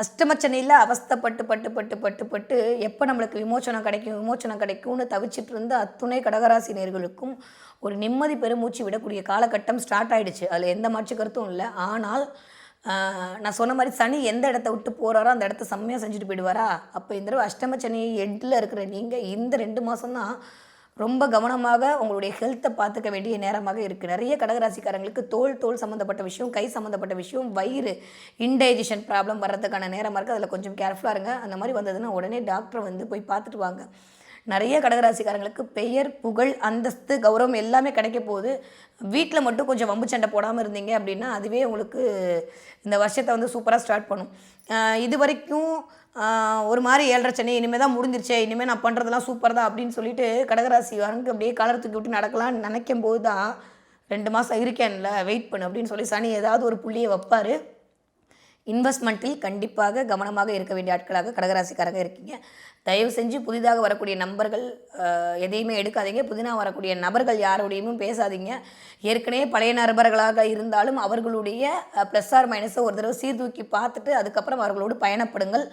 அஷ்டமச்சனையில் அவஸ்தைப்பட்டு பட்டு பட்டு பட்டு பட்டு எப்போ நம்மளுக்கு விமோச்சனம் கிடைக்கும்னு தவிச்சிட்டு இருந்த அத்துணை கடகராசி நேர்களுக்கும் ஒரு நிம்மதி பெருமூச்சு விடக்கூடிய காலகட்டம் ஸ்டார்ட் ஆகிடுச்சு. அதில் எந்த மாற்று கருத்தும் இல்லை. ஆனால் நான் சொன்ன மாதிரி சனி எந்த இடத்த விட்டு போகிறாரோ அந்த இடத்த செம்மையாக செஞ்சுட்டு போயிடுவாரா. அப்போ இந்த தடவை அஷ்டமச்சனி எட்டில் இருக்கிற நீங்கள் இந்த 2 மாதம் தான் ரொம்ப கவனமாக உங்களுடைய ஹெல்த்தை பார்த்துக்க வேண்டிய நேரமாக இருக்குது. நிறைய கடகராசிக்காரங்களுக்கு தோல் சம்மந்தப்பட்ட விஷயம், கை சம்மந்தப்பட்ட விஷயம், வயிறு இன்டைஜஷன் ப்ராப்ளம் வர்றதுக்கான நேரமாக இருக்குது. அதில் கொஞ்சம் கேர்ஃபுல்லாக இருங்க. அந்த மாதிரி வந்ததுன்னா உடனே டாக்டரை போய் பார்த்துட்டு வாங்க. நிறைய கடகராசிக்காரங்களுக்கு பெயர், புகழ், அந்தஸ்து, கௌரவம் எல்லாமே கிடைக்க போகுது. வீட்டில் மட்டும் கொஞ்சம் வம்பு சண்டை போடாமல் இருந்தீங்க அப்படின்னா அதுவே உங்களுக்கு இந்த வருஷத்தை சூப்பராக ஸ்டார்ட் பண்ணும். இது வரைக்கும் ஒரு மாதிரி 7.5 சனி இனிமேல் தான் முடிஞ்சிருச்சே, இனிமேல் நான் பண்ணுறதெல்லாம் சூப்பர் தான் அப்படின்னு சொல்லிட்டு கடகராசி வரங்க அப்படியே காலரை தூக்கி விட்டு நடக்கலாம்னு நினைக்கும் போது தான் 2 மாதம் இருக்கேன்ல வெயிட் பண்ணு அப்படின்னு சொல்லி சனி ஏதாவது ஒரு புள்ளியை வைப்பார். இன்வெஸ்ட்மெண்ட்டில் கண்டிப்பாக கவனமாக இருக்க வேண்டிய ஆட்களாக கடகராசிக்காரங்க இருக்கீங்க. தயவு செஞ்சு புதிதாக வரக்கூடிய நம்பர்கள் எதையுமே எடுக்காதீங்க. புதிதாக வரக்கூடிய நபர்கள் யாரோடையுமே பேசாதீங்க. ஏற்கனவே பழைய நபர்களாக இருந்தாலும் அவர்களுடைய ப்ளஸ் ஆர் மைனஸை ஒரு தடவை சீர்தூக்கி பார்த்துட்டு அதுக்கப்புறம் அவர்களோடு பயணப்படுங்கள்.